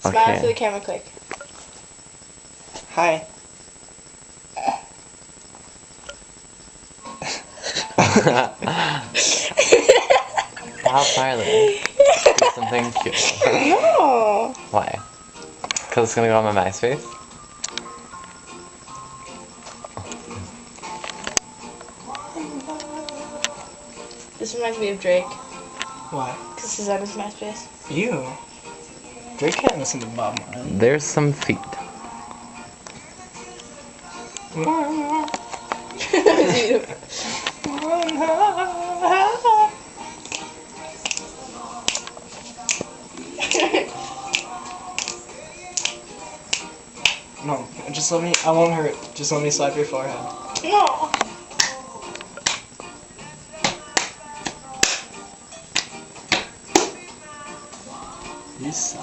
Smile for the camera quick. Hi. Stop smiling. Do something cute. No. Why? Because it's gonna go on my MySpace? This reminds me of Drake. Why? Because he's on his MySpace. You. Drake can't listen to Bob Marley. There's some feet. No, just let me. I won't hurt. Just let me slap your forehead. No. You suck.